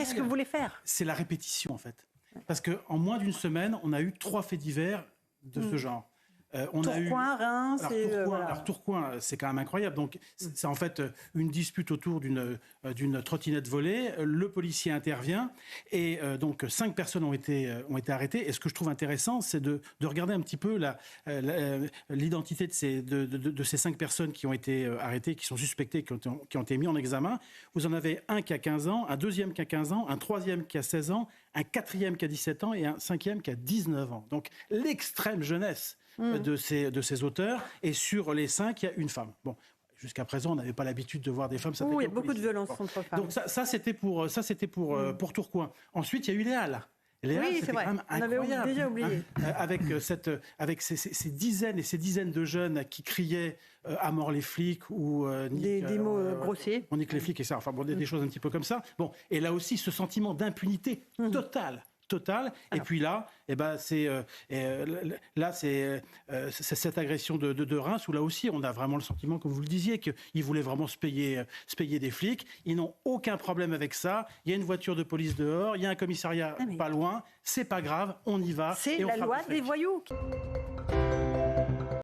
ce que vous voulez faire. C'est la répétition, en fait. Parce qu'en moins d'une semaine, on a eu 3 faits divers de ce genre. Tourcoing, Reims... Alors Tourcoing, c'est quand même incroyable. Donc, c'est en fait une dispute autour d'une trottinette volée. Le policier intervient et donc 5 personnes ont été arrêtées. Et ce que je trouve intéressant, c'est de regarder un petit peu l'identité de ces 5 personnes qui ont été arrêtées, qui sont suspectées, qui ont été mis en examen. Vous en avez un qui a 15 ans, un deuxième qui a 15 ans, un troisième qui a 16 ans, un quatrième qui a 17 ans et un cinquième qui a 19 ans. Donc, l'extrême jeunesse de ces auteurs, et sur les 5, il y a une femme. Bon, jusqu'à présent, on n'avait pas l'habitude de voir des femmes. Oui, il y a beaucoup de violence contre femmes. Donc ça c'était pour Tourcoing. Ensuite, il y a eu Léa, là. Léa, oui, c'est vrai. Quand même on avait déjà oublié. Avec ces dizaines et ces dizaines de jeunes qui criaient à mort les flics ou des mots grossiers. On nique les flics et ça. Enfin bon, des choses un petit peu comme ça. Bon, et là aussi, ce sentiment d'impunité totale. Et puis là, c'est cette agression de Reims où là aussi on a vraiment le sentiment, comme vous le disiez, qu'ils voulaient vraiment se payer des flics. Ils n'ont aucun problème avec ça. Il y a une voiture de police dehors, il y a un commissariat pas loin. C'est pas grave, on y va. C'est la loi des voyous.